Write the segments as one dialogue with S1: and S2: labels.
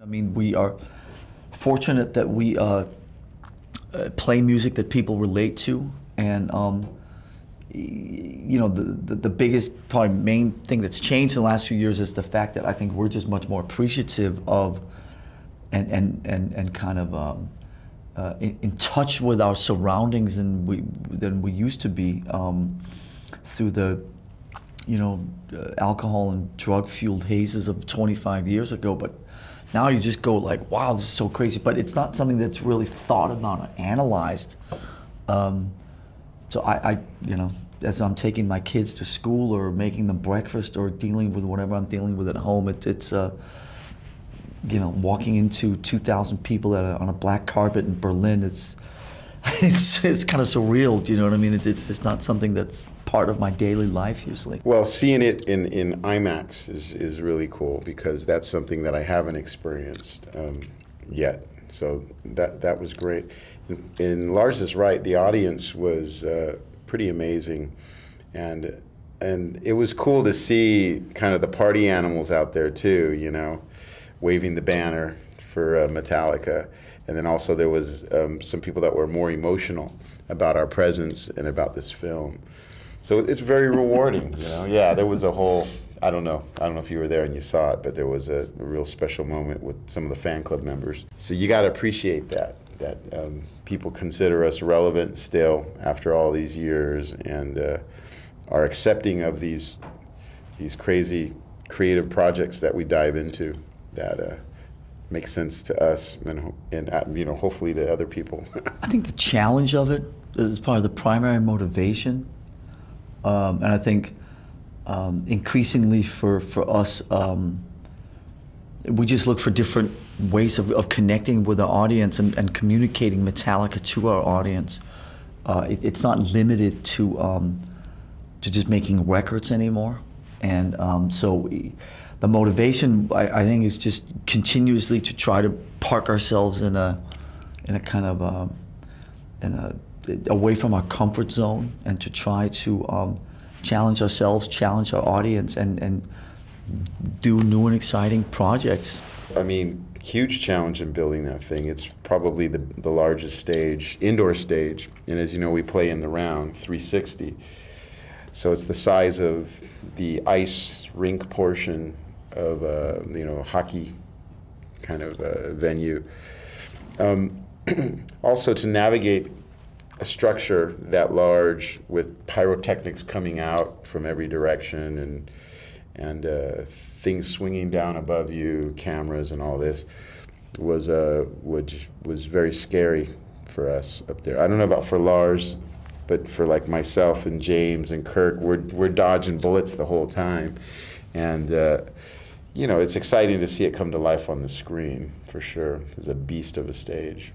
S1: I mean, we are fortunate that we play music that people relate to, and you know, the biggest, probably main thing that's changed in the last few years is the fact that I think we're just much more appreciative of and kind of in touch with our surroundings than we used to be through the alcohol and drug-fueled hazes of 25 years ago. But now you just go like, wow, this is so crazy. But it's not something that's really thought about or analyzed. So I as I'm taking my kids to school or making them breakfast or dealing with whatever I'm dealing with at home, it's walking into 2,000 people on a black carpet in Berlin, it's kind of surreal. Do you know what I mean? It's just not something that's part of my daily life usually.
S2: Well, seeing it in IMAX is really cool because that's something that I haven't experienced yet. So that was great. And Lars is right. The audience was pretty amazing, and it was cool to see kind of the party animals out there too. Waving the banner for Metallica, and then also there was some people that were more emotional about our presence and about this film. So it's very rewarding, Yeah, there was a whole, I don't know if you were there and you saw it, but there was a real special moment with some of the fan club members. So you got to appreciate that people consider us relevant still after all these years and are accepting of these crazy creative projects that we dive into that make sense to us and hopefully to other people.
S1: I think the challenge of it is probably the primary motivation. And I think increasingly for us, we just look for different ways of connecting with our audience and communicating Metallica to our audience. It's not limited to just making records anymore. And so the motivation, I think, is just continuously to try to park ourselves in a kind of away from our comfort zone, and to try to challenge ourselves, challenge our audience, and do new and exciting projects.
S2: I mean, huge challenge in building that thing. It's probably the largest stage, indoor stage, and as you know, we play in the round, 360. So it's the size of the ice rink portion of a hockey kind of venue. Also, to navigate a structure that large with pyrotechnics coming out from every direction and things swinging down above you, cameras and all this was very scary for us up there. I don't know about for Lars, but for like myself and James and Kirk, we're dodging bullets the whole time, and it's exciting to see it come to life on the screen for sure. It's a beast of a stage.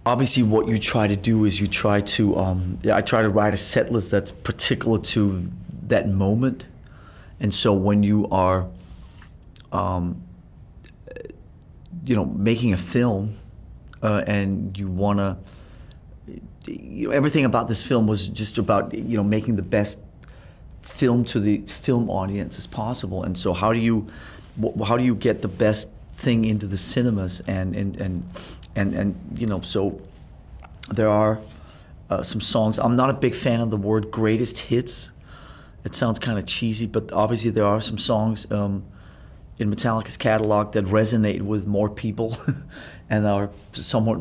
S1: Obviously, what you try to do is you try to, I try to write a set list that's particular to that moment. And so when you are, making a film and you want to, everything about this film was just about, making the best film to the film audience as possible. And so how do you get the best thing into the cinemas and so there are some songs. I'm not a big fan of the word greatest hits. It sounds kind of cheesy, but obviously there are some songs in Metallica's catalog that resonate with more people and are somewhat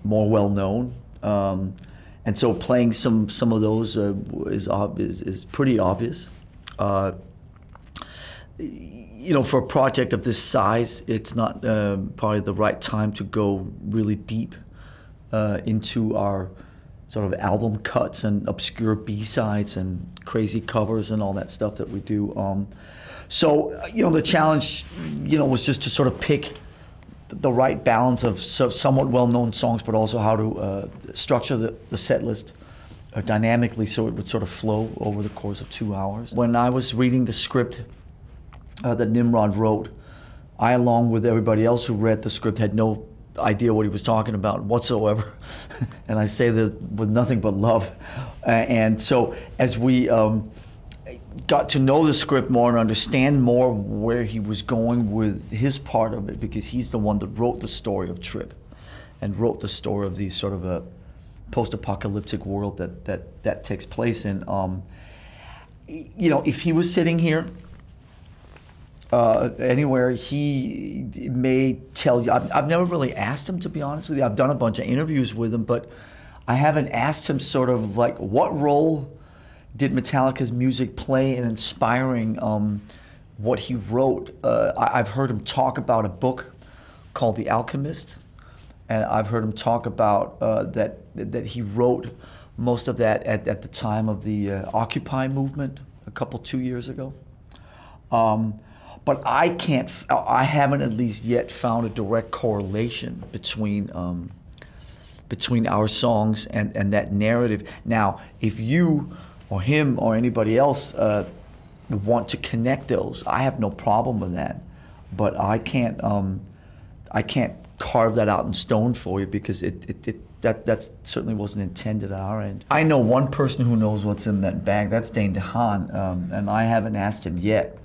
S1: more well known. And so playing some of those is pretty obvious. For a project of this size, it's not probably the right time to go really deep into our sort of album cuts and obscure B-sides and crazy covers and all that stuff that we do. So the challenge, was just to sort of pick the right balance of somewhat well-known songs, but also how to structure the set list dynamically so it would sort of flow over the course of 2 hours. When I was reading the script that Nimrod wrote, I, along with everybody else who read the script, had no idea what he was talking about whatsoever. And I say that with nothing but love. And so as we got to know the script more and understand more where he was going with his part of it, because he's the one that wrote the story of Trip and wrote the story of the sort of a post-apocalyptic world that takes place in. You know, if he was sitting here anywhere, he may tell you. I've never really asked him, to be honest with you. I've done a bunch of interviews with him, but I haven't asked him sort of like, what role did Metallica's music play in inspiring what he wrote? I've heard him talk about a book called The Alchemist, and I've heard him talk about that he wrote most of that at the time of the Occupy movement a 2 years ago. But I haven't at least yet found a direct correlation between our songs and that narrative. Now, if you or him or anybody else want to connect those, I have no problem with that. But I can't carve that out in stone for you, because that certainly wasn't intended at our end. I know one person who knows what's in that bag. That's Dane DeHaan, and I haven't asked him yet.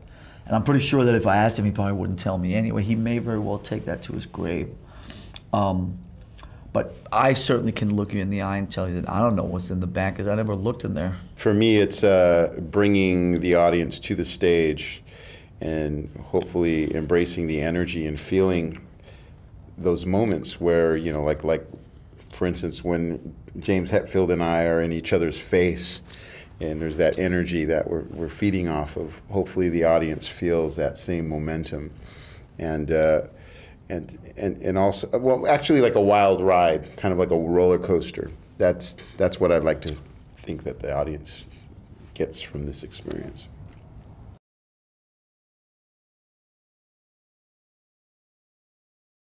S1: And I'm pretty sure that if I asked him, he probably wouldn't tell me anyway. He may very well take that to his grave. But I certainly can look you in the eye and tell you that I don't know what's in the bag, because I never looked in there.
S2: For me, it's bringing the audience to the stage and hopefully embracing the energy and feeling those moments where, you know, like for instance, when James Hetfield and I are in each other's face, and there's that energy that we're feeding off of. Hopefully the audience feels that same momentum. And also, well, actually like a wild ride, kind of like a roller coaster. That's what I'd like to think that the audience gets from this experience.